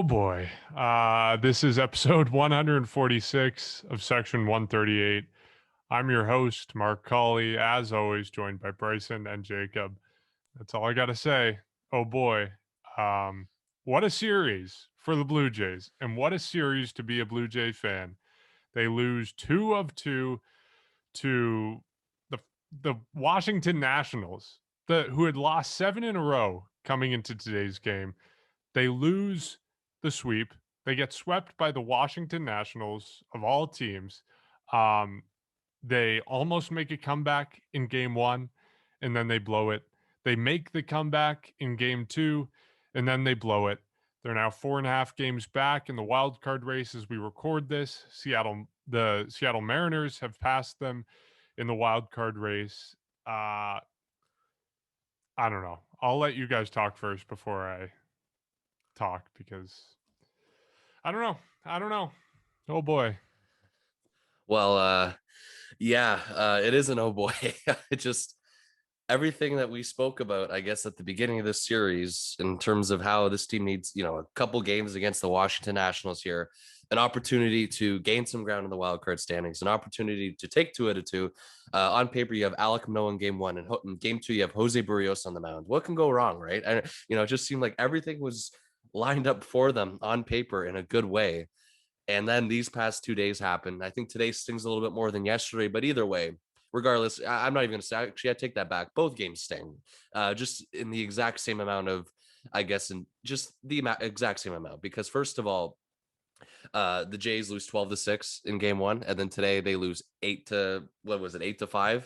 Oh boy. This is episode 146 of section 138. I'm your host, Mark Colley, as always, joined by Bryson and Jacob. That's all I got to say. Oh boy. Um, what a series for the Blue Jays, and what a series to be a Blue Jay fan. They lose two of two to the the Washington Nationals, who had lost seven in a row coming into today's game. They lose the sweep. They get swept by the Washington Nationals of all teams. Um, they almost make a comeback in game one, and then they blow it. They make the comeback in game two, and then they blow it. They're now 4.5 games back in the wild card race as we record this. The Seattle Mariners have passed them in the wild card race. Uh, I don't know. I'll let you guys talk first before I talk because I don't know. I don't know. Oh boy. Well, yeah, it is an oh boy. It just everything that we spoke about, I guess, at the beginning of this series, in terms of how this team needs, a couple games against the Washington Nationals here, an opportunity to gain some ground in the wild card standings, an opportunity to take 2 out of 2. On paper, you have Alek Manoah in game one, and in game two, you have Jose Barrios on the mound. What can go wrong, right? And it just seemed like everything was lined up for them on paper in a good way. And then these past 2 days happened. I think today stings a little bit more than yesterday, but either way, regardless, I'm not even going to say, actually, I take that back. Both games sting, just in the exact same amount of, I guess, in just the exact same amount. Because first of all, the Jays lose 12-6 in game one. And then today they lose 8-5.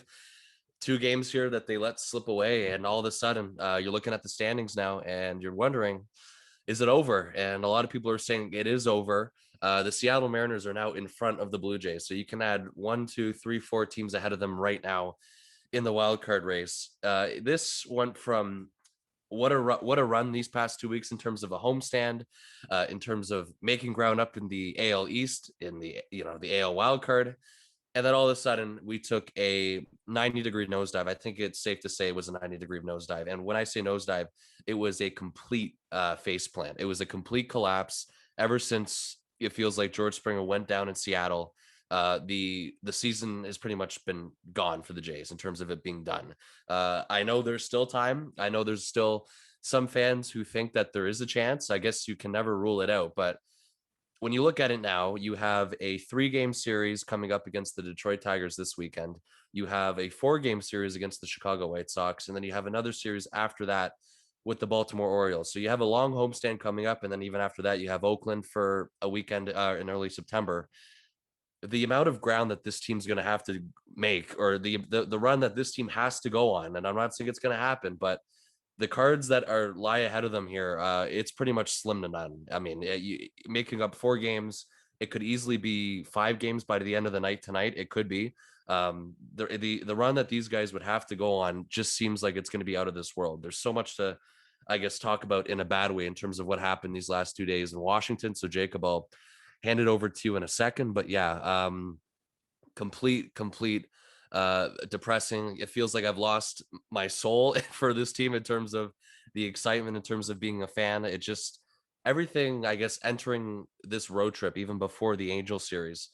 2 games here that they let slip away. And all of a sudden, you're looking at the standings now and you're wondering, is it over? And a lot of people are saying it is over. The Seattle Mariners are now in front of the Blue Jays. So you can add 1, 2, 3, 4 teams ahead of them right now in the wild card race. This went from what a run these past 2 weeks in terms of a homestand, in terms of making ground up in the AL East, in the AL wild card. And then all of a sudden, we took a 90-degree nosedive. I think it's safe to say it was a 90-degree nosedive. And when I say nosedive, it was a complete face plant. It was a complete collapse. Ever since it feels like George Springer went down in Seattle, the season has pretty much been gone for the Jays in terms of it being done. I know there's still time. I know there's still some fans who think that there is a chance. I guess you can never rule it out, but when you look at it now, you have a 3-game series coming up against the Detroit Tigers this weekend. You have a 4-game series against the Chicago White Sox, and then you have another series after that with the Baltimore Orioles. So you have a long homestand coming up, and then even after that, you have Oakland for a weekend in early September. The amount of ground that this team's going to have to make, or the run that this team has to go on, and I'm not saying it's going to happen, but the cards that lie ahead of them here, it's pretty much slim to none. I mean, making up 4 games, it could easily be 5 games by the end of the night tonight. It could be. The run that these guys would have to go on just seems like it's going to be out of this world. There's so much to, I guess, talk about in a bad way in terms of what happened these last 2 days in Washington. So Jacob, I'll hand it over to you in a second. But yeah, complete depressing. It feels like I've lost my soul for this team in terms of the excitement, in terms of being a fan. It just everything, I guess, entering this road trip, even before the Angel series,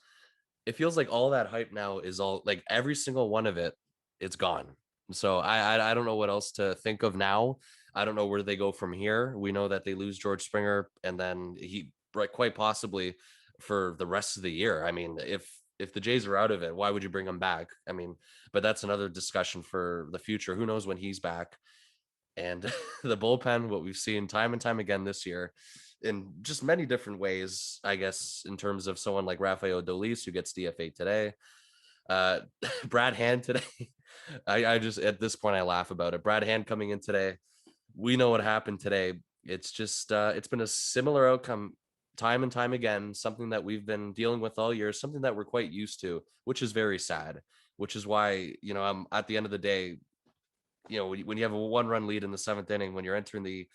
it feels like all that hype now is all like every single one of it, it's gone. So I don't know what else to think of now. I don't know where they go from here. We know that they lose George Springer, and then he quite possibly for the rest of the year. I mean, if the Jays are out of it, why would you bring him back? I mean, but that's another discussion for the future. Who knows when he's back? And the bullpen, what we've seen time and time again this year in just many different ways, I guess, in terms of someone like Rafael Dolis, who gets DFA today, uh, Brad Hand today. I just, at this point, I laugh about it. Brad Hand coming in today. We know what happened today. It's just, it's been a similar outcome time and time again, something that we've been dealing with all year, something that we're quite used to, which is very sad, which is why, I'm at the end of the day, when you have a 1-run lead in the 7th inning, when you're entering the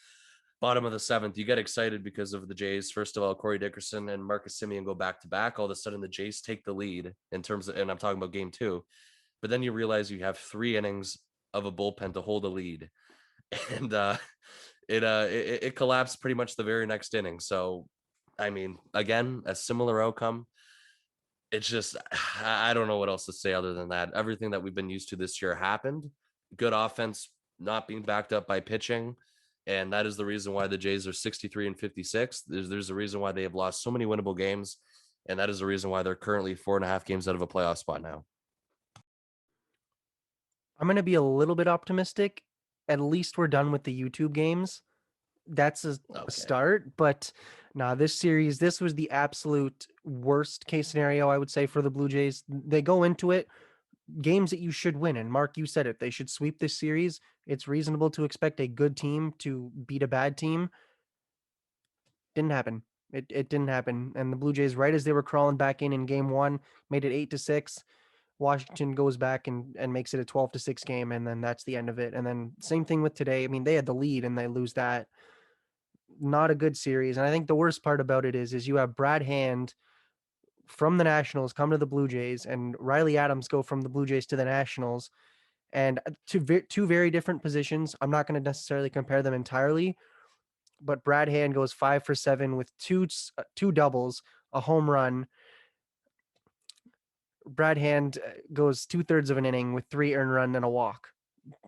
bottom of the 7th, you get excited because of the Jays. First of all, Corey Dickerson and Marcus Semien go back to back. All of a sudden, the Jays take the lead in terms of, and I'm talking about game 2, but then you realize you have 3 innings of a bullpen to hold a lead, and it collapsed pretty much the very next inning. So I mean, again, a similar outcome. It's just, I don't know what else to say other than that. Everything that we've been used to this year happened. Good offense not being backed up by pitching. And that is the reason why the Jays are 63 and 56. There's a reason why they have lost so many winnable games. And that is the reason why they're currently 4.5 games out of a playoff spot now. I'm going to be a little bit optimistic. At least we're done with the YouTube games. That's a Okay. start, but nah, this series, this was the absolute worst case scenario, I would say, for the Blue Jays. They go into it, games that you should win. And Mark, you said it, they should sweep this series. It's reasonable to expect a good team to beat a bad team. Didn't happen. It didn't happen. And the Blue Jays, right as they were crawling back in game one, made it 8-6. Washington goes back and makes it a 12-6 game, and then that's the end of it. And then same thing with today. I mean, they had the lead and they lose that. Not a good series. And I think the worst part about it is you have Brad Hand from the Nationals come to the Blue Jays, and Riley Adams go from the Blue Jays to the Nationals, and two very different positions. I'm not going to necessarily compare them entirely, but Brad Hand goes 5 for 7 with two doubles, a home run. Brad Hand goes 2/3 of an inning with 3 earned run and a walk.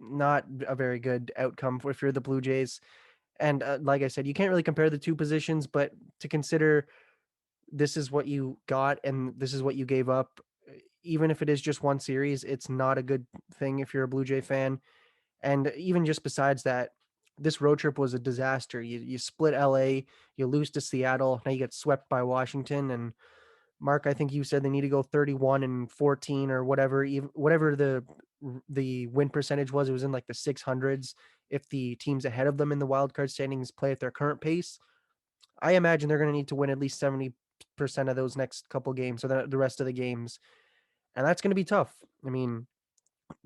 Not a very good outcome if you're the Blue Jays. And like I said, you can't really compare the two positions, but to consider this is what you got and this is what you gave up, even if it is just one series, it's not a good thing if you're a Blue Jay fan. And even just besides that, this road trip was a disaster. You split LA, you lose to Seattle, now you get swept by Washington. And Mark, I think you said they need to go 31-14 or whatever, even whatever the win percentage was. It was in like the 600s if the teams ahead of them in the wild card standings play at their current pace. I imagine they're going to need to win at least 70% of those next couple games, or the rest of the games. And that's going to be tough. I mean,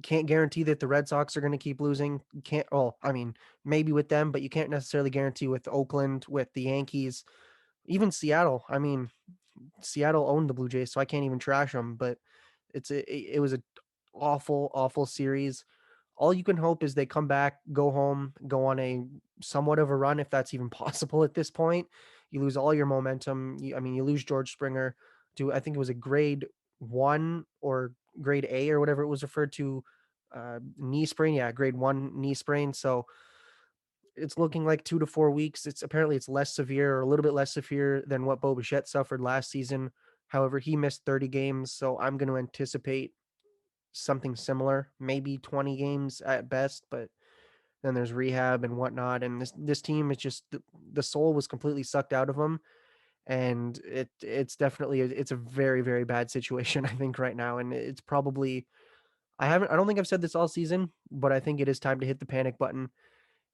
can't guarantee that the Red Sox are going to keep losing. Can't, well, I mean, maybe with them, but you can't necessarily guarantee with Oakland, with the Yankees, even Seattle. I mean, Seattle owned the Blue Jays, so I can't even trash them, but it was a awful series. All you can hope is they come back, go home, go on a somewhat of a run, if that's even possible at this point. You lose all your momentum. I mean, you lose George Springer to, I think it was a grade 1 or grade A or whatever it was referred to, knee sprain. Yeah, grade 1 knee sprain. So it's looking like 2 to 4 weeks. It's apparently it's less severe or a little bit less severe than what Bo Bichette suffered last season. However, he missed 30 games, so I'm going to anticipate something similar, maybe 20 games at best, but then there's rehab and whatnot. And this team is just the soul was completely sucked out of them, and it's definitely it's a very bad situation I think right now, and it's probably I don't think I've said this all season, but I think it is time to hit the panic button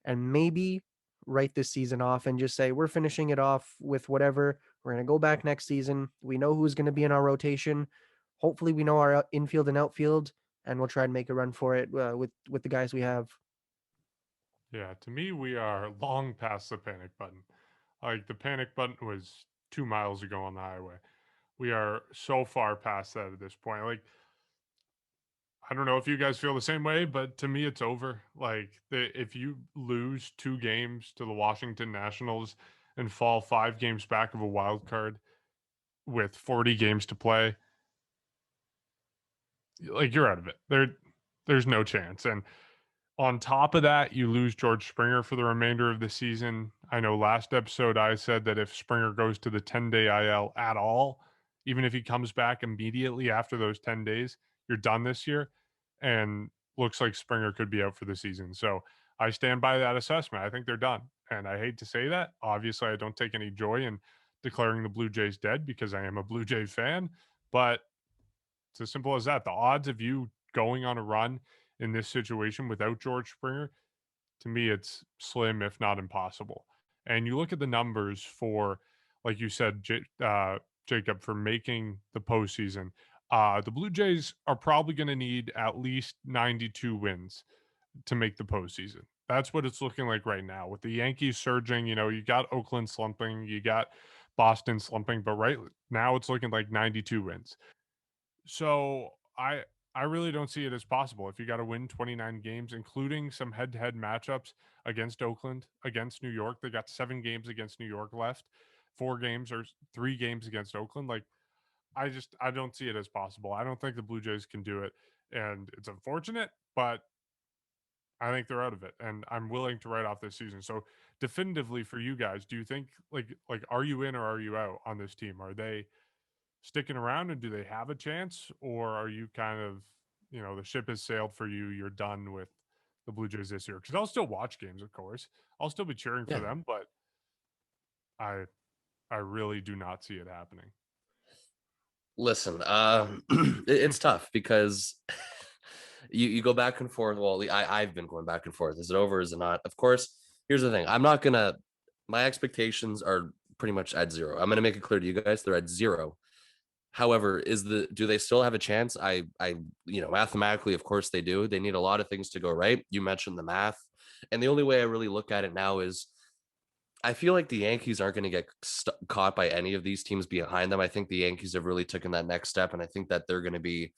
and maybe write this season off and just say we're finishing it off with whatever. We're going to go back next season. We know who's going to be in our rotation. Hopefully, we know our infield and outfield, and we'll try and make a run for it with the guys we have. Yeah, to me, we are long past the panic button. Like the panic button was 2 miles ago on the highway. We are so far past that at this point. Like I don't know if you guys feel the same way, but to me, it's over. Like if you lose 2 games to the Washington Nationals and fall 5 games back of a wild card with 40 games to play, like you're out of it. There's no chance. And on top of that, you lose George Springer for the remainder of the season. I know last episode I said that if Springer goes to the 10-day IL at all, even if he comes back immediately after those 10 days, you're done this year. And looks like Springer could be out for the season. So I stand by that assessment. I think they're done. And I hate to say that. Obviously, I don't take any joy in declaring the Blue Jays dead because I am a Blue Jay fan. But it's as simple as that. The odds of you going on a run in this situation without George Springer, to me, it's slim, if not impossible. And you look at the numbers for, like you said, Jacob, for making the postseason. The Blue Jays are probably going to need at least 92 wins to make the postseason. That's what it's looking like right now. With the Yankees surging, you got Oakland slumping, you got Boston slumping, but right now it's looking like 92 wins. So I really don't see it as possible. If you got to win 29 games, including some head-to-head matchups against Oakland, against New York, they got 7 games against New York left. 4 games or 3 games against Oakland. Like, I don't see it as possible. I don't think the Blue Jays can do it, and it's unfortunate, but I think they're out of it, and I'm willing to write off this season. So, definitively for you guys, do you think like are you in or are you out on this team? Are they sticking around and do they have a chance, or are you kind of, the ship has sailed for you? You're done with the Blue Jays this year? Because I'll still watch games, of course. I'll still be cheering for Yeah. them, but I I really do not see it happening. Listen, it's tough because you go back and forth. Well, I've been going back and forth. Is it over? Is it not? Of course, here's the thing. My expectations are pretty much at zero. I'm gonna make it clear to you guys, they're at zero. However, do they still have a chance? Mathematically, of course they do. They need a lot of things to go right. You mentioned the math. And the only way I really look at it now is I feel like the Yankees aren't going to get caught by any of these teams behind them. I think the Yankees have really taken that next step, and I think that they're going to be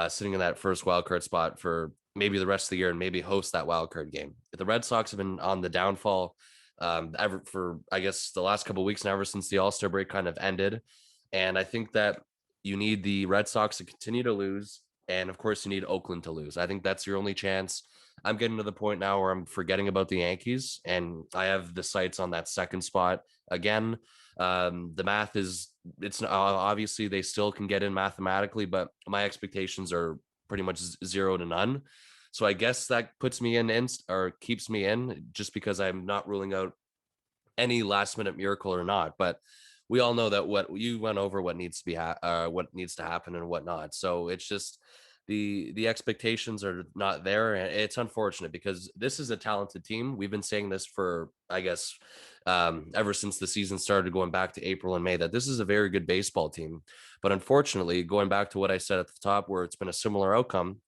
sitting in that first wild card spot for maybe the rest of the year and maybe host that wild card game. The Red Sox have been on the downfall ever for, I guess, the last couple of weeks and ever since the All-Star break kind of ended. And I think that you need the Red Sox to continue to lose. And of course, you need Oakland to lose. I think that's your only chance. I'm getting to the point now where I'm forgetting about the Yankees, and I have the sights on that second spot again. The math it's obviously they still can get in mathematically, but my expectations are pretty much 0 to none. So I guess that puts me in or keeps me in, just because I'm not ruling out any last minute miracle or not. But we all know that what you went over, what needs to be what needs to happen and whatnot. So it's just the expectations are not there, and it's unfortunate because this is a talented team. We've been saying this for, I guess, ever since the season started, going back to April and May, that this is a very good baseball team. But unfortunately, going back to what I said at the top, where it's been a similar outcome,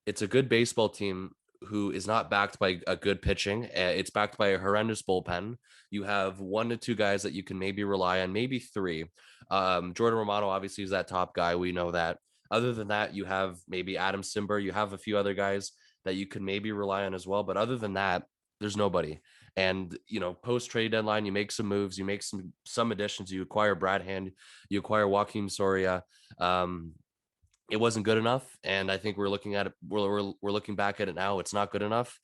it's a good baseball team who is not backed by a good pitching. It's backed by a horrendous bullpen. You have 1 to 2 guys that you can maybe rely on, maybe 3. Jordan Romano obviously is that top guy. We know that. Other than that, you have maybe Adam Simber. You have a few other guys that you can maybe rely on as well. But other than that, there's nobody. And post trade deadline, you make some moves, you make some additions. You acquire Brad Hand, you acquire Joaquin Soria. It wasn't good enough, and I think we're looking at it. We're looking back at it now. It's not good enough.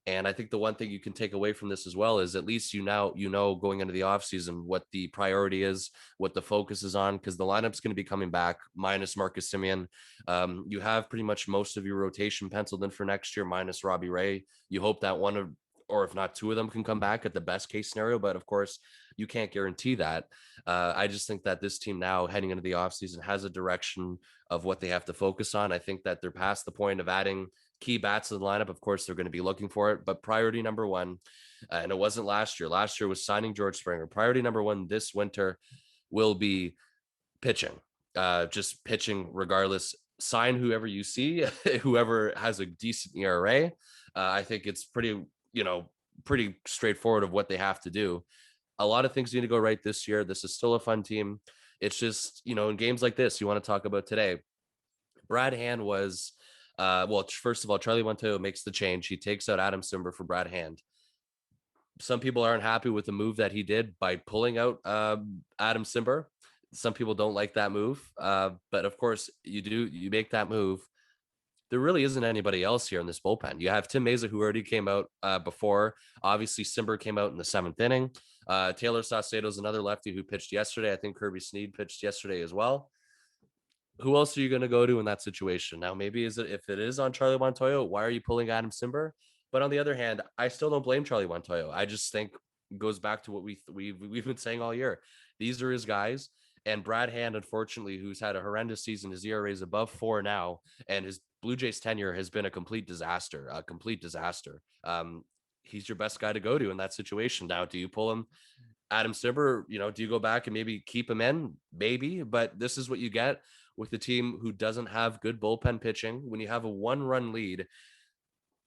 And I think the one thing you can take away from this as well is at least going into the offseason what the priority is, what the focus is on, because the lineup's going to be coming back minus Marcus Semien. You have pretty much most of your rotation penciled in for next year minus Robbie Ray. You hope that or if not 2 of them can come back at the best case scenario, but of course you can't guarantee that. I just think that this team now heading into the offseason has a direction of what they have to focus on. I think that they're past the point of adding key bats to the lineup. Of course, they're going to be looking for it, but priority number 1, and it wasn't last year. Last year was signing George Springer. Priority number 1 this winter will be pitching, just pitching regardless. Sign whoever you see, whoever has a decent ERA. I think it's pretty straightforward of what they have to do. A lot of things need to go right this year. This is still a fun team. It's just, in games like this, you want to talk about today. Brad Hand was, first of all, Charlie Montoyo makes the change. He takes out Adam Simber for Brad Hand. Some people aren't happy with the move that he did by pulling out Adam Simber. Some people don't like that move. But of course, you make that move. There really isn't anybody else here in this bullpen. You have Tim Mesa, who already came out before. Obviously, Simber came out in the 7th inning. Taylor Saucedo is another lefty who pitched yesterday. I think Kirby Snead pitched yesterday as well. Who else are you going to go to in that situation? Now, maybe if it is on Charlie Montoyo, why are you pulling Adam Simber? But on the other hand, I still don't blame Charlie Montoyo. I just think it goes back to what we've been saying all year. These are his guys. And Brad Hand, unfortunately, who's had a horrendous season, his ERA is above 4 now, and his Blue Jays tenure has been a complete disaster. He's your best guy to go to in that situation. Now, do you pull him? Adam Simber, do you go back and maybe keep him in? Maybe, but this is what you get with a team who doesn't have good bullpen pitching. When you have a 1-run lead,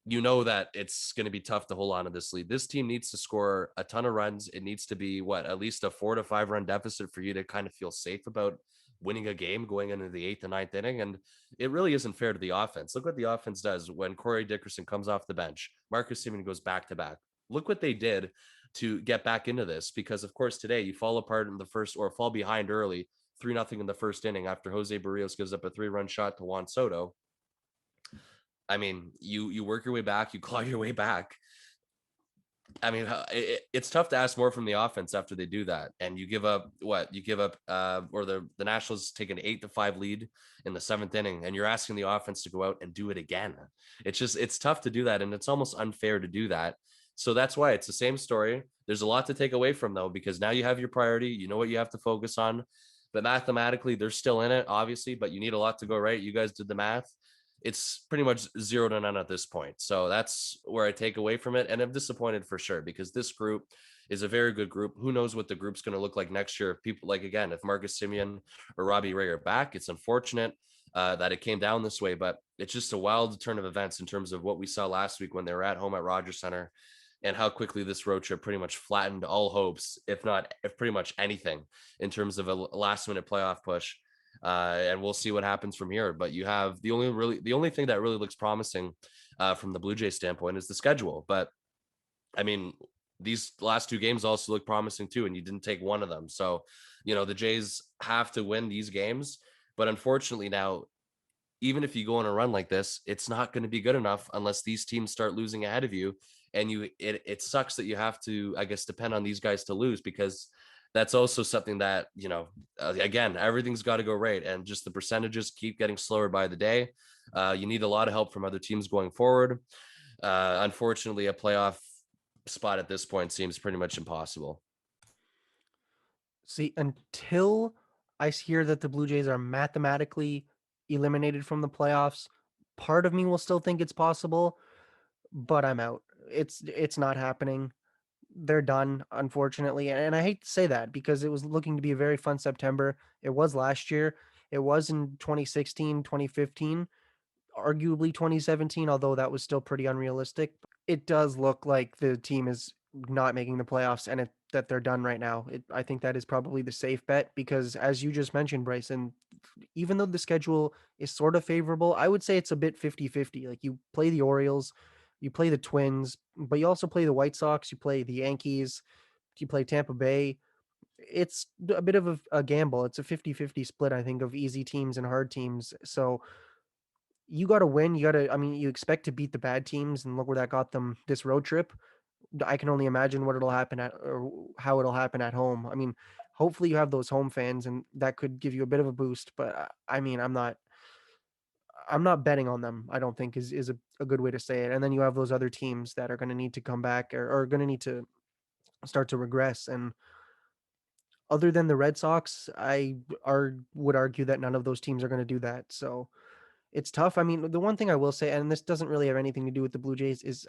you know that it's going to be tough to hold on to this lead. This team needs to score a ton of runs. It needs to be at least a 4 to 5 run deficit for you to kind of feel safe about winning a game going into the 8th and 9th inning. And it really isn't fair to the offense. Look what the offense does when Corey Dickerson comes off the bench. Marcus Semien goes back to back. Look what they did to get back into this, because of course today you fall apart in the first, or fall behind early 3-0 in the first inning after Jose Barrios gives up a 3-run shot to Juan Soto. I mean, you work your way back, you claw your way back. I mean, it's tough to ask more from the offense after they do that. And you give up or the Nationals take an 8-5 lead in the 7th inning, and you're asking the offense to go out and do it again. It's tough to do that. And it's almost unfair to do that. So that's why it's the same story. There's a lot to take away from, though, because now you have your priority. You know what you have to focus on. But mathematically, they're still in it, obviously, but you need a lot to go right. You guys did the math. It's pretty much 0-9 at this point. So that's where I take away from it. And I'm disappointed for sure, because this group is a very good group. Who knows what the group's going to look like next year? If people, like, again, if Marcus Semien or Robbie Ray are back, it's unfortunate that it came down this way, but it's just a wild turn of events in terms of what we saw last week when they were at home at Rogers Center, and how quickly this road trip pretty much flattened all hopes, if pretty much anything, in terms of a last minute playoff push. And we'll see what happens from here. But you have the only thing that really looks promising from the Blue Jays standpoint is the schedule. But I mean, these last 2 games also look promising too, and you didn't take one of them. So, the Jays have to win these games. But unfortunately now, even if you go on a run like this, it's not going to be good enough unless these teams start losing ahead of you. And it sucks that you have to, I guess, depend on these guys to lose, because that's also something that, again, everything's got to go right. And just the percentages keep getting slower by the day. You need a lot of help from other teams going forward. Unfortunately, a playoff spot at this point seems pretty much impossible. See, until I hear that the Blue Jays are mathematically eliminated from the playoffs, part of me will still think it's possible, but I'm out. It's not happening. They're done, unfortunately. And I hate to say that, because it was looking to be a very fun September. It was last year. It was in 2016, 2015, arguably 2017, although that was still pretty unrealistic. It does look like the team is not making the playoffs, and that they're done right now. I think that is probably the safe bet, because as you just mentioned, Bryson, even though the schedule is sort of favorable, I would say it's a bit 50-50. Like, you play the Orioles, you play the Twins, but you also play the White Sox, you play the Yankees, you play Tampa Bay. It's a bit of a gamble. It's a 50-50 split, I think, of easy teams and hard teams. So you got to win. You expect to beat the bad teams, and look where that got them this road trip. I can only imagine what it'll happen at, or how it'll happen at home. I mean, hopefully you have those home fans, and that could give you a bit of a boost. But I mean, I'm not betting on them, I don't think is a good way to say it. And then you have those other teams that are going to need to come back, or going to need to start to regress. And other than the Red Sox, would argue that none of those teams are going to do that. So it's tough. I mean, the one thing I will say, and this doesn't really have anything to do with the Blue Jays, is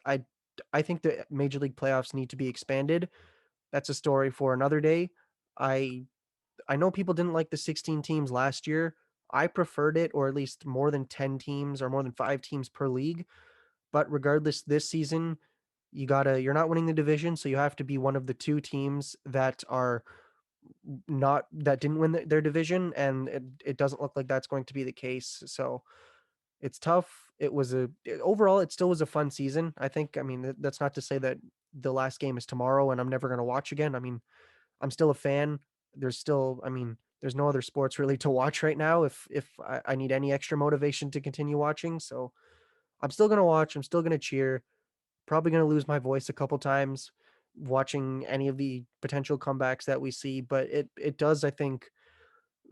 I think the Major League playoffs need to be expanded. That's a story for another day. I I know people didn't like the 16 teams last year. I preferred it, or at least more than 10 teams or more than 5 teams per league. But regardless, this season, you're not winning the division, so you have to be one of the 2 teams that didn't win their division, and it doesn't look like that's going to be the case. So it's tough. Overall, it still was a fun season, I think. I mean, that's not to say that the last game is tomorrow and I'm never going to watch again. I mean, I'm still a fan. There's no other sports really to watch right now if I need any extra motivation to continue watching. So I'm still going to watch. I'm still going to cheer. Probably going to lose my voice a couple times watching any of the potential comebacks that we see, but it does, I think,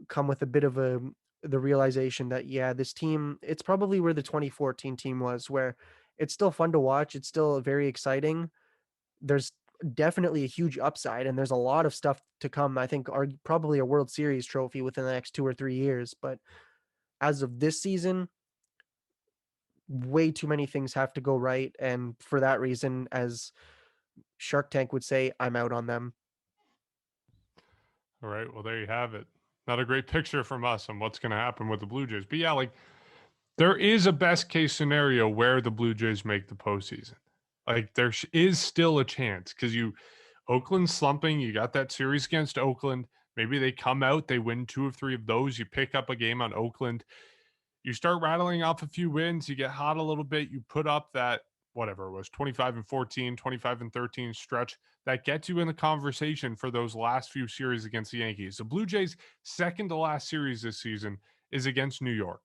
come with a bit of the realization that, yeah, this team, it's probably where the 2014 team was, where it's still fun to watch. It's still very exciting. There's definitely a huge upside, and there's a lot of stuff to come. I think are probably a World Series trophy within the next 2 or 3 years. But as of this season, way too many things have to go right. And for that reason, as Shark Tank would say, I'm out on them. All right. Well, there you have it. Not a great picture from us on what's going to happen with the Blue Jays. But yeah, like, there is a best case scenario where the Blue Jays make the postseason. Like, there is still a chance, because Oakland's slumping. You got that series against Oakland. Maybe they come out, they win 2 or 3 of those. You pick up a game on Oakland. You start rattling off a few wins. You get hot a little bit. You put up that whatever it was, 25-14, 25-13 stretch that gets you in the conversation for those last few series against the Yankees. The Blue Jays' second to last series this season is against New York.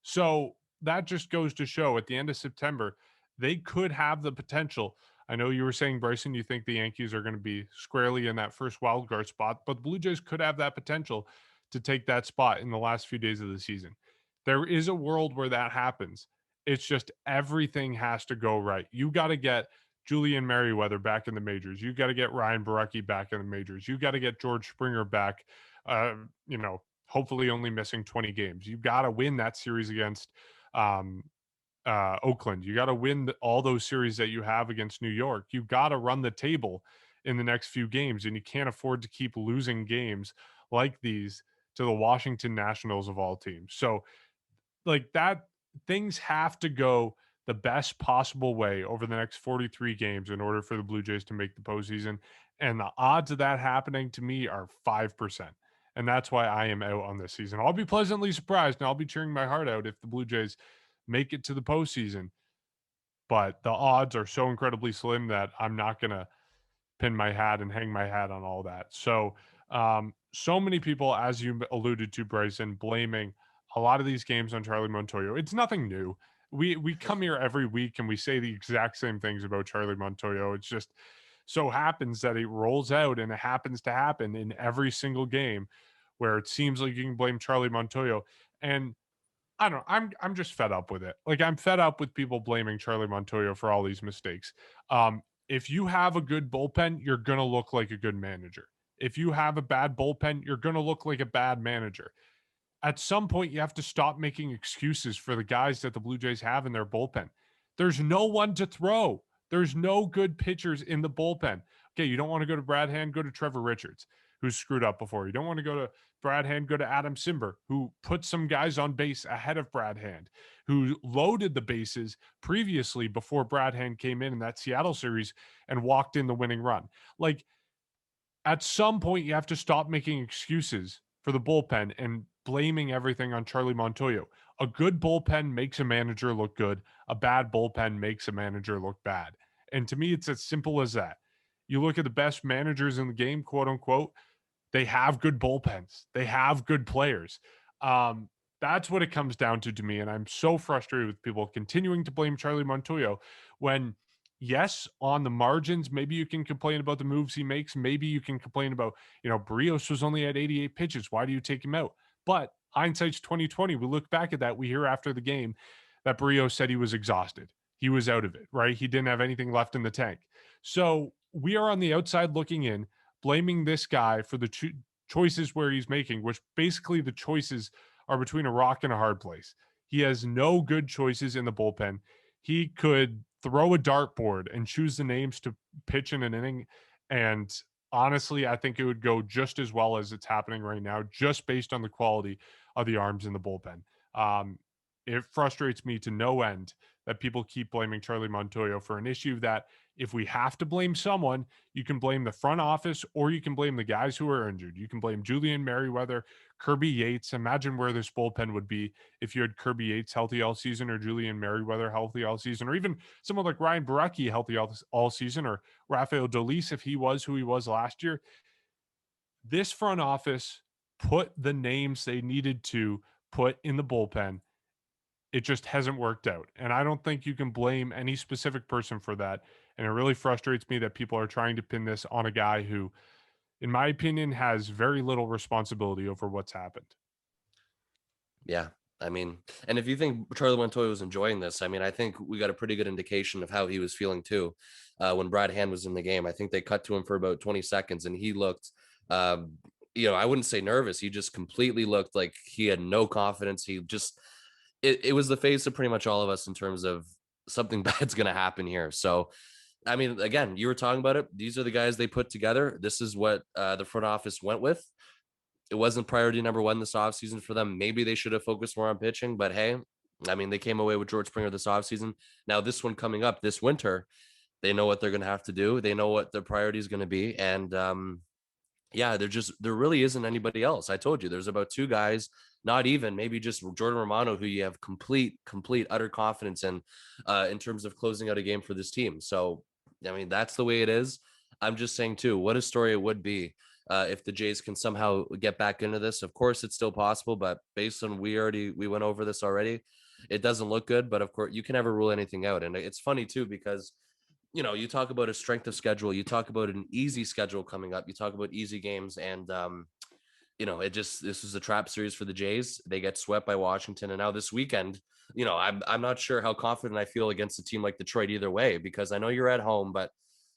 So that just goes to show at the end of September, they could have the potential. I know you were saying, Bryson, you think the Yankees are going to be squarely in that first wild card spot, but the Blue Jays could have that potential to take that spot in the last few days of the season. There is a world where that happens. It's just everything has to go right. You got to get Julian Merriweather back in the majors. You got to get Ryan Barecki back in the majors. You got to get George Springer back. Hopefully only missing 20 games. You got to win that series against Oakland. You got to win all those series that you have against New York. You got to run the table in the next few games, and you can't afford to keep losing games like these to the Washington Nationals of all teams. So, like that, things have to go the best possible way over the next 43 games in order for the Blue Jays to make the postseason. And the odds of that happening to me are 5%. And that's why I am out on this season. I'll be pleasantly surprised and I'll be cheering my heart out if the Blue Jays make it to the postseason. But the odds are so incredibly slim that I'm not going to pin my hat and hang my hat on all that. So, so many people, as you alluded to, Bryson, blaming a lot of these games on Charlie Montoyo. It's nothing new. We come here every week and we say the exact same things about Charlie Montoyo. It's just so happens that it rolls out and it happens to happen in every single game where it seems like you can blame Charlie Montoyo. And I don't know. I'm just fed up with it. Like I'm fed up with people blaming Charlie Montoyo for all these mistakes. If you have a good bullpen, you're gonna look like a good manager. If you have a bad bullpen, you're gonna look like a bad manager. At some point, you have to stop making excuses for the guys that the Blue Jays have in their bullpen. There's no one to throw. There's no good pitchers in the bullpen. Okay, you don't want to go to Brad Hand, go to Trevor Richards, who's screwed up before. You don't want to go to Brad Hand, go to Adam Simber, who put some guys on base ahead of Brad Hand, who loaded the bases previously before Brad Hand came in that Seattle series and walked in the winning run. Like, at some point, you have to stop making excuses for the bullpen and blaming everything on Charlie Montoyo. A good bullpen makes a manager look good. A bad bullpen makes a manager look bad. And to me, it's as simple as that. You look at the best managers in the game, quote unquote, they have good bullpens. They have good players. That's what it comes down to me. And I'm so frustrated with people continuing to blame Charlie Montoyo when, yes, on the margins, maybe you can complain about the moves he makes. Maybe you can complain about, Brios was only at 88 pitches. Why do you take him out? But hindsight's 2020. We look back at that. We hear after the game that Brios said he was exhausted. He was out of it, right? He didn't have anything left in the tank. So we are on the outside looking in, blaming this guy for the choices where he's making, which basically the choices are between a rock and a hard place. He has no good choices in the bullpen. He could throw a dartboard and choose the names to pitch in an inning. And honestly, I think it would go just as well as it's happening right now, just based on the quality of the arms in the bullpen. It frustrates me to no end that people keep blaming Charlie Montoyo for an issue that if we have to blame someone, you can blame the front office or you can blame the guys who are injured. You can blame Julian Merriweather, Kirby Yates. Imagine where this bullpen would be if you had Kirby Yates healthy all season or Julian Merriweather healthy all season, or even someone like Ryan Barecki healthy all season, or Rafael Dolis if he was who he was last year. This front office put the names they needed to put in the bullpen. It just hasn't worked out. And I don't think you can blame any specific person for that. And it really frustrates me that people are trying to pin this on a guy who, in my opinion, has very little responsibility over what's happened. Yeah. I mean, and if you think Charlie Montoyo was enjoying this, I mean, I think we got a pretty good indication of how he was feeling too. When Brad Hand was in the game, I think they cut to him for about 20 seconds and he looked, I wouldn't say nervous. He just completely looked like he had no confidence. He just, it was the face of pretty much all of us in terms of something bad's going to happen here. So, I mean, again, you were talking about it. These are the guys they put together. This is what the front office went with. It wasn't priority number one this offseason for them. Maybe they should have focused more on pitching, but hey, I mean, they came away with George Springer this offseason. Now, this one coming up this winter, they know what they're going to have to do. They know what their priority is going to be. And there really isn't anybody else. I told you there's about two guys not even, maybe just Jordan Romano, who you have complete, utter confidence in terms of closing out a game for this team. So, I mean, that's the way it is. I'm just saying too, what a story it would be if the Jays can somehow get back into this. Of course, it's still possible, but based on we went over this already, it doesn't look good. But of course, you can never rule anything out. And it's funny too, because you talk about a strength of schedule, you talk about an easy schedule coming up, you talk about easy games, and this is a trap series for the Jays. They get swept by Washington, and now this weekend, I'm not sure how confident I feel against a team like Detroit either way, because I know you're at home, but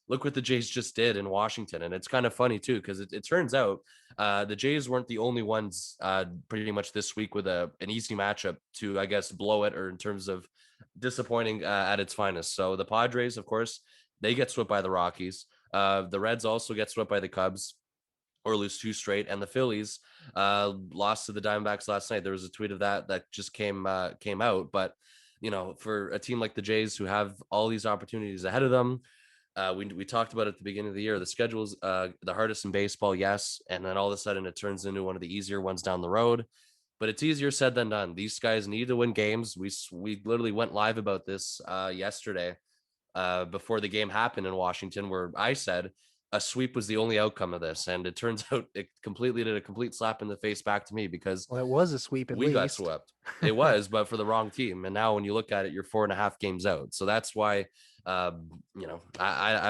look what the Jays just did in Washington. And it's kind of funny too, because it turns out the Jays weren't the only ones pretty much this week with an easy matchup to, I guess, blow it, or in terms of disappointing at its finest. So the Padres, of course, they get swept by the Rockies. The Reds also get swept by the Cubs, or lose 2 straight, and the Phillies lost to the Diamondbacks last night. There was a tweet of that just came out, but for a team like the Jays, who have all these opportunities ahead of them, we talked about at the beginning of the year, the schedule's the hardest in baseball, yes, and then all of a sudden it turns into one of the easier ones down the road. But it's easier said than done. These guys need to win games. We literally went live about this yesterday before the game happened in Washington, where I said a sweep was the only outcome of this, and it turns out it completely did a complete slap in the face back to me, because Well, it was a sweep at we least. got swept. It was, but for the wrong team. And now when you look at it, you're 4.5 games out. So that's why, I'm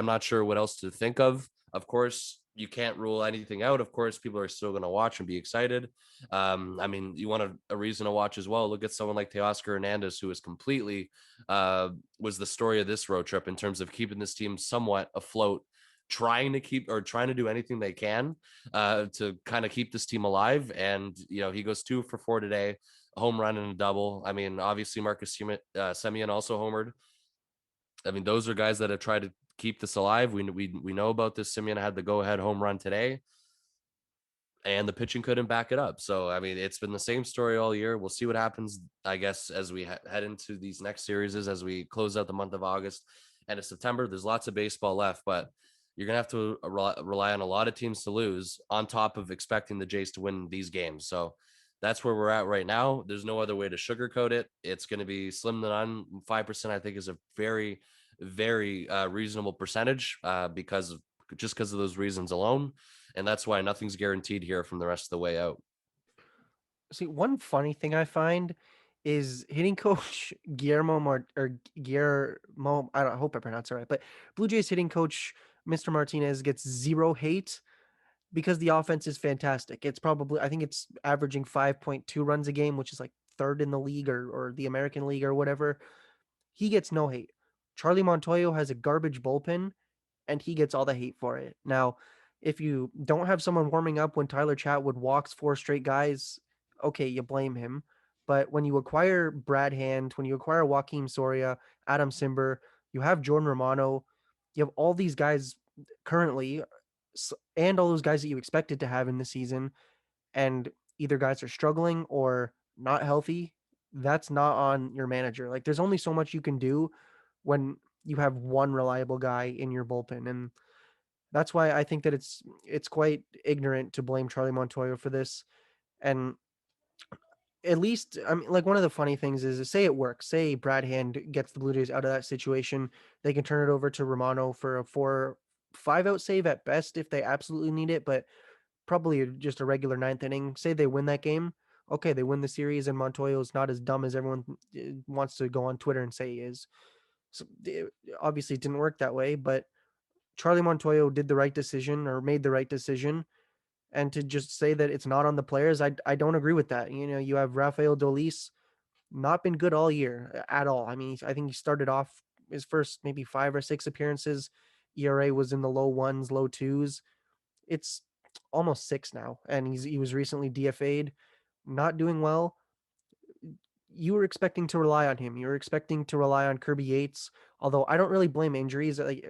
not sure what else to think of. Of course, you can't rule anything out. Of course, people are still going to watch and be excited. I mean, you want a reason to watch as well. Look at someone like Teoscar Hernandez, who is completely was the story of this road trip in terms of keeping this team somewhat afloat, trying to do anything they can to kind of keep this team alive. And he goes 2 for 4 today, a home run and a double. I mean, obviously Marcus Semien also homered. I mean, those are guys that have tried to keep this alive. We know about this. Semien had the go-ahead home run today, and the pitching couldn't back it up. So, I mean, it's been the same story all year. We'll see what happens, I guess, as we head into these next series, as we close out the month of August and of September. There's lots of baseball left, but you're going to have to rely on a lot of teams to lose on top of expecting the Jays to win these games. So that's where we're at right now. There's no other way to sugarcoat it. It's going to be slim to none. 5%, I think, is a very, very reasonable percentage because of those reasons alone. And that's why nothing's guaranteed here from the rest of the way out. See, one funny thing I find is hitting coach Guillermo, I hope I pronounced it right, but Blue Jays hitting coach Mr. Martinez gets zero hate because the offense is fantastic. I think it's averaging 5.2 runs a game, which is like third in the league or the American League or whatever. He gets no hate. Charlie Montoyo has a garbage bullpen, and he gets all the hate for it. Now, if you don't have someone warming up when Tyler Chatwood walks 4 straight guys, okay, you blame him. But when you acquire Brad Hand, when you acquire Joaquin Soria, Adam Simber, you have Jordan Romano, you have all these guys currently, and all those guys that you expected to have in the season, and either guys are struggling or not healthy, that's not on your manager. Like, there's only so much you can do when you have one reliable guy in your bullpen. And that's why I think that it's quite ignorant to blame Charlie Montoyo for this. And at least, I mean, like, one of the funny things is, say it works. Say Brad Hand gets the Blue Jays out of that situation. They can turn it over to Romano for a 4-5 out save at best if they absolutely need it, but probably just a regular 9th inning. Say they win that game. Okay, they win the series, and Montoyo is not as dumb as everyone wants to go on Twitter and say he is. So obviously it didn't work that way, but Charlie Montoyo did the right decision, or made the right decision. And to just say that it's not on the players, I don't agree with that. You have Rafael Dolis, not been good all year at all. I mean, I think he started off his first maybe 5 or 6 appearances. ERA was in the low 1s, low 2s. It's almost 6 now, and he was recently DFA'd, not doing well. You were expecting to rely on him. You were expecting to rely on Kirby Yates, although I don't really blame injuries. Like,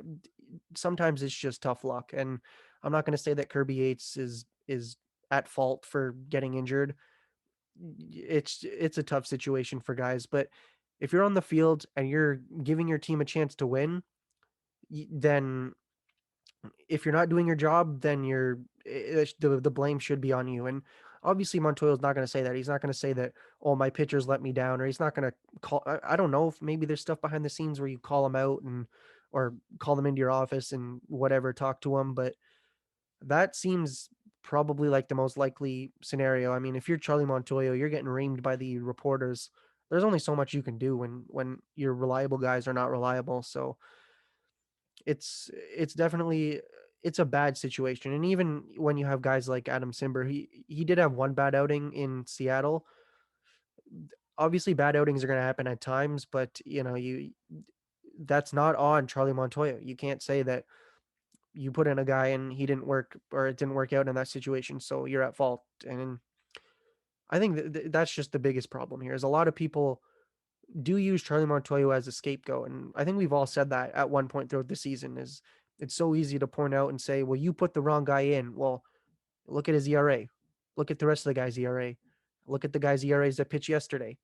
sometimes it's just tough luck, and I'm not going to say that Kirby Yates is at fault for getting injured. It's a tough situation for guys, but if you're on the field and you're giving your team a chance to win, then if you're not doing your job, then the blame should be on you. And Obviously, Montoya's not going to say that. He's not going to say that, oh, my pitchers let me down, or he's not going to call. I don't know if maybe there's stuff behind the scenes where you call him out or call them into your office and whatever, talk to him. But that seems probably like the most likely scenario. I mean, if you're Charlie Montoya, you're getting reamed by the reporters. There's only so much you can do when your reliable guys are not reliable. So it's definitely it's a bad situation. And even when you have guys like Adam Simber, he did have one bad outing in Seattle. Obviously, bad outings are going to happen at times, but you that's not on Charlie Montoya. You can't say that you put in a guy and he didn't work or it didn't work out in that situation, so you're at fault. And I think that's just the biggest problem here. Is a lot of people do use Charlie Montoya as a scapegoat, and I think we've all said that at one point throughout the season. Is it's so easy to point out and say, well, you put the wrong guy in. Well, look at his ERA. Look at the rest of the guys' ERA. Look at the guys' ERAs that pitched yesterday.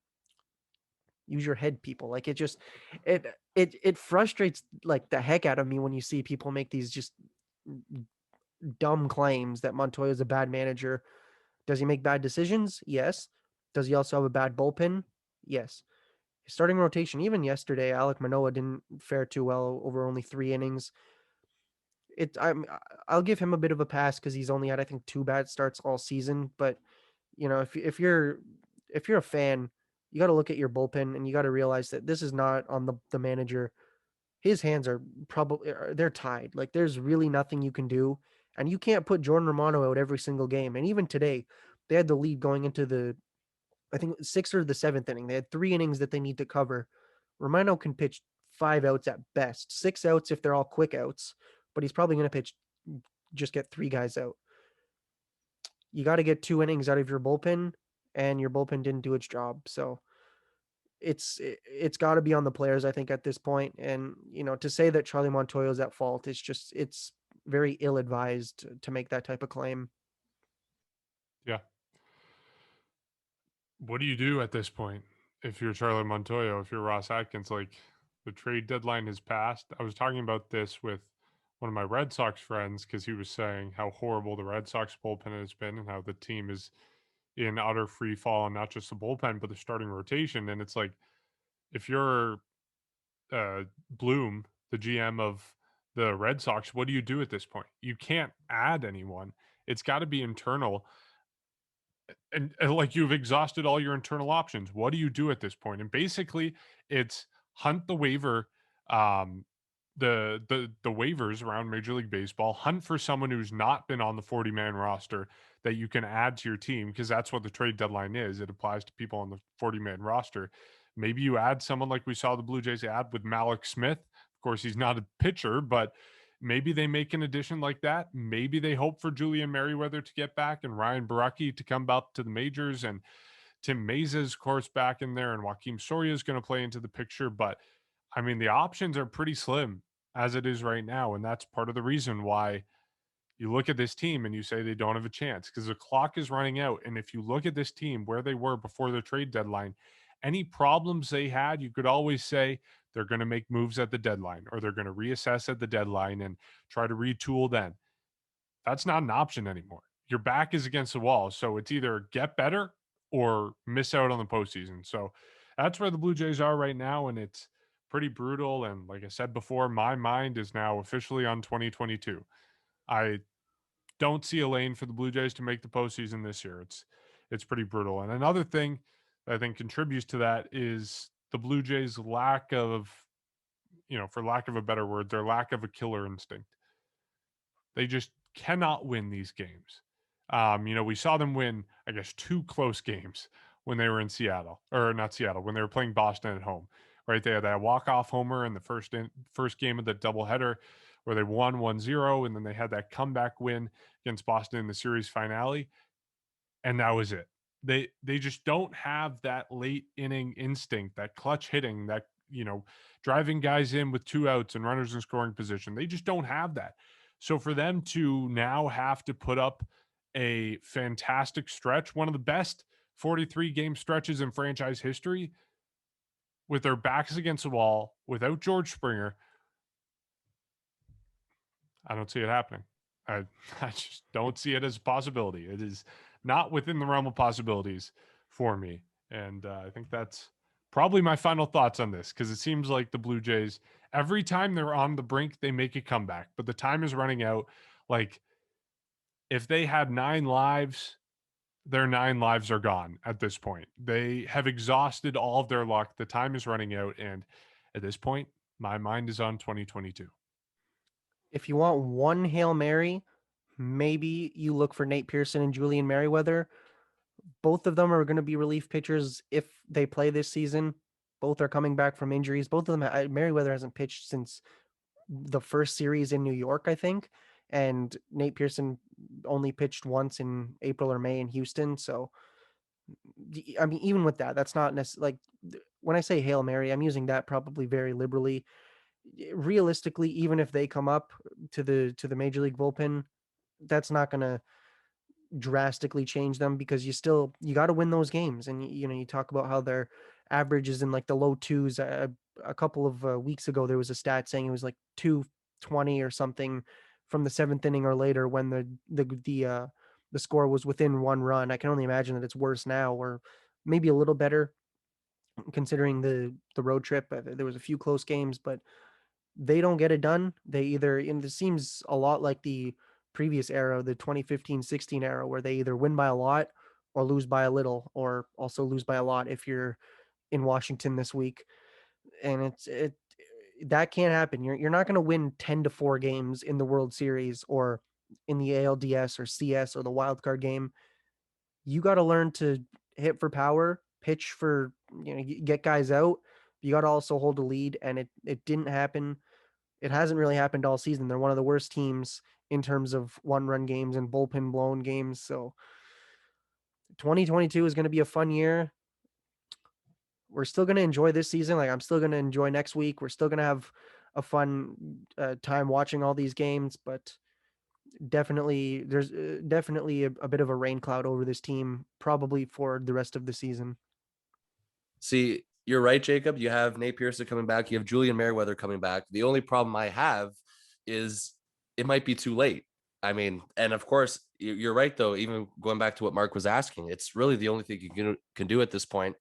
Use your head, people. Like it frustrates like the heck out of me when you see people make these just dumb claims that Montoya is a bad manager. Does he make bad decisions? Yes. Does he also have a bad bullpen? Yes. His starting rotation, even yesterday, Alek Manoah didn't fare too well over only 3 innings. I'll give him a bit of a pass because he's only had, I think, 2 bad starts all season. But if you're a fan, you got to look at your bullpen and you got to realize that this is not on the manager. His hands are probably they're tied. Like there's really nothing you can do, and you can't put Jordan Romano out every single game. And even today, they had the lead going into the I think 6th or the 7th inning. They had 3 innings that they need to cover. Romano can pitch 5 outs at best, 6 outs if they're all quick outs, but he's probably going to pitch just get 3 guys out. You got to get 2 innings out of your bullpen, and your bullpen didn't do its job. So it's got to be on the players, I think, at this point. And to say that Charlie Montoya is at fault, it's very ill-advised to make that type of claim. Yeah. What do you do at this point if you're Charlie Montoya, if you're Ross Atkins? Like, the trade deadline has passed. I was talking about this with one of my Red Sox friends because he was saying how horrible the Red Sox bullpen has been and how the team is in utter free fall, and not just the bullpen, but the starting rotation. And it's like, if you're Bloom, the GM of the Red Sox, what do you do at this point? You can't add anyone. It's got to be internal. And like, you've exhausted all your internal options. What do you do at this point? And basically, it's hunt the waiver, the waivers around Major League Baseball. Hunt for someone who's not been on the 40-man roster that you can add to your team, because that's what the trade deadline is. It applies to people on the 40-man roster. Maybe you add someone like we saw the Blue Jays add with Malik Smith. Of course, he's not a pitcher, but maybe they make an addition like that. Maybe they hope for Julian Merriweather to get back and Ryan Baraki to come up to the majors, and Tim Meza's, of course, back in there, and Joaquim Soria is going to play into the picture. But I mean, the options are pretty slim as it is right now, and that's part of the reason why you look at this team and you say they don't have a chance, because the clock is running out. And if you look at this team where they were before the trade deadline, any problems they had, you could always say they're going to make moves at the deadline, or they're going to reassess at the deadline and try to retool then. That's not an option anymore. Your back is against the wall. So it's either get better or miss out on the postseason. So that's where the Blue Jays are right now. And it's pretty brutal. And like I said before, my mind is now officially on 2022. I don't see a lane for the Blue Jays to make the postseason this year. It's pretty brutal. And another thing that I think contributes to that is the Blue Jays' lack of, for lack of a better word, their lack of a killer instinct. They just cannot win these games. We saw them win, I guess, 2 close games when they were in Seattle, or not Seattle, when they were playing Boston at home, right? They had that walk-off homer in the first game of the doubleheader where they won 1-0, and then they had that comeback win against Boston in the series finale, and that was it. They just don't have that late inning instinct, that clutch hitting, that, driving guys in with 2 outs and runners in scoring position. They just don't have that. So for them to now have to put up a fantastic stretch, one of the best 43 game stretches in franchise history, with their backs against the wall, without George Springer, I don't see it happening. I just don't see it as a possibility. It is not within the realm of possibilities for me. And I think that's probably my final thoughts on this, because it seems like the Blue Jays, every time they're on the brink, they make a comeback, but the time is running out. Like, if they had 9 lives, their 9 lives are gone at this point. They have exhausted all of their luck. The time is running out. And at this point, my mind is on 2022. If you want one Hail Mary, maybe you look for Nate Pearson and Julian Merriweather. Both of them are going to be relief pitchers if they play this season. Both are coming back from injuries. Both of them, Merriweather hasn't pitched since the first series in New York, I think. And Nate Pearson only pitched once in April or May in Houston. So, I mean, even with that, that's not necessarily like, when I say Hail Mary, I'm using that probably very liberally. Realistically, even if they come up to the major league bullpen, that's not going to drastically change them, because you got to win those games. And you talk about how their average is in like the low twos. A couple of weeks ago, there was a stat saying it was like 220 or something from the 7th inning or later, when the score was within 1 run. I can only imagine that it's worse now, or maybe a little better considering the road trip. There was a few close games, but they don't get it done. They either, and it seems a lot like the previous era, the 2015-16 era, where they either win by a lot or lose by a little, or also lose by a lot if you're in Washington this week. And it that can't happen. You're not going to win 10-4 games in the World Series or in the ALDS or CS or the wild card game. You got to learn to hit for power, pitch for, get guys out. You got to also hold a lead, and it didn't happen. It hasn't really happened all season. They're one of the worst teams in terms of 1-run games and bullpen blown games. So 2022 is going to be a fun year. We're still going to enjoy this season. Like, I'm still going to enjoy next week. We're still going to have a fun time watching all these games, but there's definitely a bit of a rain cloud over this team, probably for the rest of the season. See, you're right, Jacob. You have Nate Pearson coming back. You have Julian Merriweather coming back. The only problem I have is it might be too late. I mean, and of course, you're right, though. Even going back to what Mark was asking, it's really the only thing you can do at this point.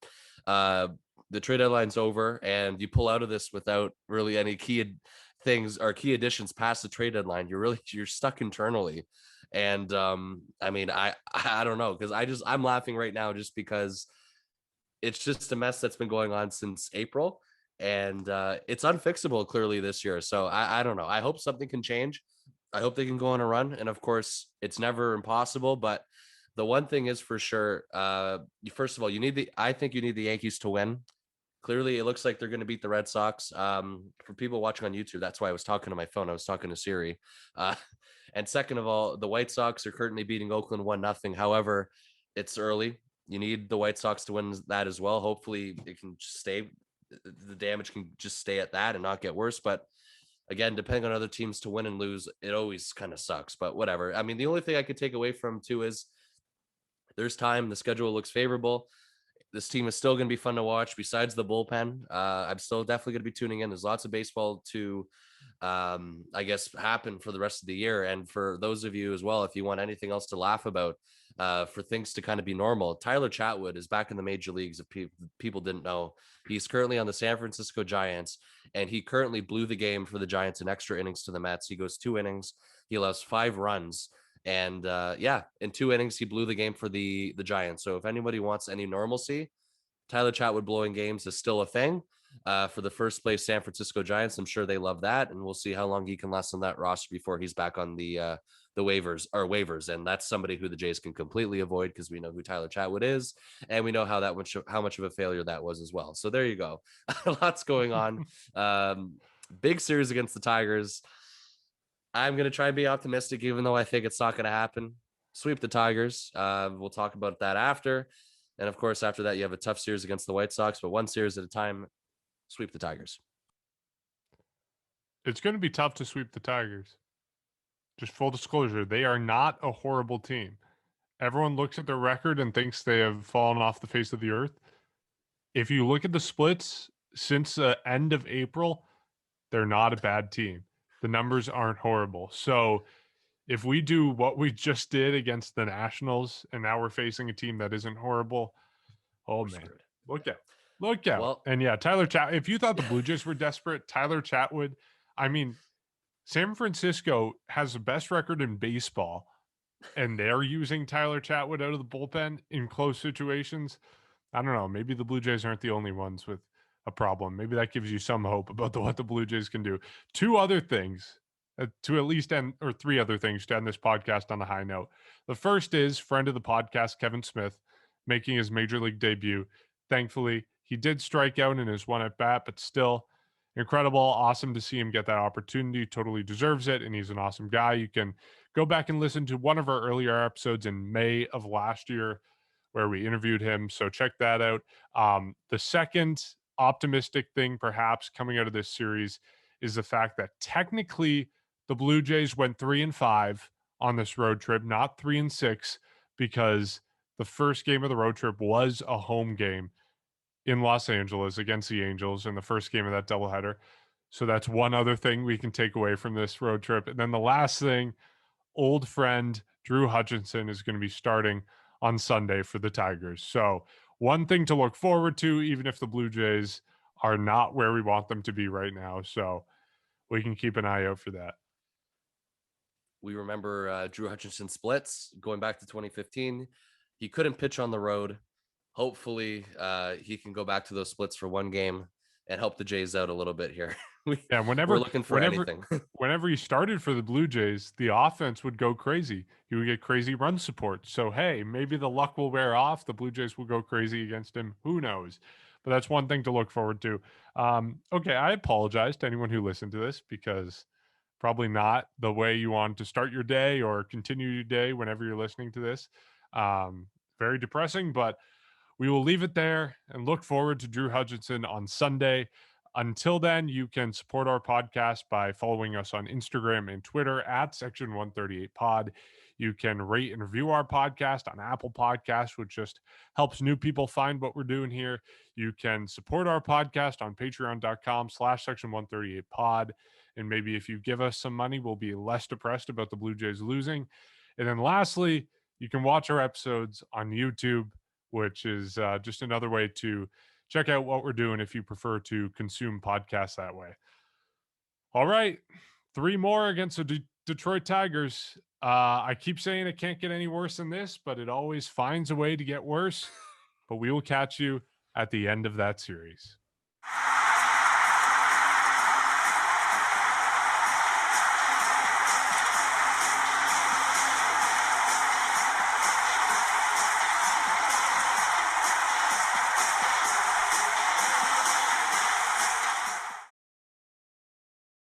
The trade deadline's over, and you pull out of this without really any key things or key additions past the trade deadline. You're stuck internally. And I mean, I don't know, because I'm laughing right now just because it's just a mess that's been going on since April, and it's unfixable clearly this year. So I don't know. I hope something can change. I hope they can go on a run. And of course, it's never impossible, but the one thing is for sure, first of all, I think you need the Yankees to win. Clearly, it looks like they're going to beat the Red Sox. For people watching on YouTube, that's why I was talking to my phone. I was talking to Siri. And second of all, the White Sox are currently beating Oakland 1-0. However, it's early. You need the White Sox to win that as well. Hopefully it can stay. The damage can just stay at that and not get worse. But again, depending on other teams to win and lose, it always kind of sucks, but whatever. I mean, the only thing I could take away from too is there's time. The schedule looks favorable. This team is still going to be fun to watch besides the bullpen. I'm still definitely going to be tuning in. There's lots of baseball to, I guess, happen for the rest of the year. And for those of you as well, if you want anything else to laugh about, for things to kind of be normal, Tyler Chatwood is back in the major leagues. If people didn't know, he's currently on the San Francisco Giants, and he currently blew the game for the Giants in extra innings to the Mets. He goes 2 innings. He allows 5 runs. And in 2 innings, he blew the game for the Giants. So if anybody wants any normalcy, Tyler Chatwood blowing games is still a thing for the first place San Francisco Giants. I'm sure they love that, and we'll see how long he can last on that roster before he's back on the waivers. And that's somebody who the Jays can completely avoid, because we know who Tyler Chatwood is, and we know how much of a failure that was as well. So there you go. Lots going on. Big series against the Tigers. I'm going to try and be optimistic, even though I think it's not going to happen. Sweep the Tigers. We'll talk about that after. And of course, after that, you have a tough series against the White Sox, but one series at a time. Sweep the Tigers. It's going to be tough to sweep the Tigers. Just full disclosure, they are not a horrible team. Everyone looks at their record and thinks they have fallen off the face of the earth. If you look at the splits since the end of April, they're not a bad team. The numbers aren't horrible. So if we do what we just did against the Nationals and now we're facing a team that isn't horrible, oh We're man, screwed. look out. Look out. Well- and yeah, Tyler Chat. If you thought the Blue Jays were desperate, Tyler Chatwood, I mean, San Francisco has the best record in baseball, and they're using Tyler Chatwood out of the bullpen in close situations. I don't know. Maybe the Blue Jays aren't the only ones with a problem. Maybe that gives you some hope about what the Blue Jays can do. Two other things to at least end, or three other things to end this podcast on a high note. The first is friend of the podcast, Kevin Smith, making his major league debut. Thankfully, he did strike out in his one at bat, but still incredible. Awesome to see him get that opportunity. Totally deserves it. And he's an awesome guy. You can go back and listen to one of our earlier episodes in May of last year where we interviewed him. So check that out. The second optimistic thing, perhaps, coming out of this series is the fact that technically the Blue Jays went 3-5 on this road trip, not 3-6, because the first game of the road trip was a home game in Los Angeles against the Angels in the first game of that doubleheader. So that's one other thing we can take away from this road trip. And then the last thing, old friend Drew Hutchinson is going to be starting on Sunday for the Tigers. So one thing to look forward to, even if the Blue Jays are not where we want them to be right now. So we can keep an eye out for that. We remember Drew Hutchinson splits going back to 2015. He couldn't pitch on the road. Hopefully, he can go back to those splits for one game and help the Jays out a little bit here. We're looking for anything. Whenever he started for the Blue Jays, the offense would go crazy. He would get crazy run support. So, hey, maybe the luck will wear off. The Blue Jays will go crazy against him. Who knows? But that's one thing to look forward to. Okay, I apologize to anyone who listened to this because probably not the way you want to start your day or continue your day whenever you're listening to this. Very depressing, but we will leave it there and look forward to Drew Hutchinson on Sunday. Until then, you can support our podcast by following us on Instagram and Twitter at Section 138 Pod. You can rate and review our podcast on Apple Podcasts, which just helps new people find what we're doing here. You can support our podcast on patreon.com/Section 138 Pod. And maybe if you give us some money, we'll be less depressed about the Blue Jays losing. And then lastly, you can watch our episodes on YouTube, which is just another way to check out what we're doing if you prefer to consume podcasts that way. All right, 3 more against the Detroit Tigers. I keep saying it can't get any worse than this, but it always finds a way to get worse. But we will catch you at the end of that series.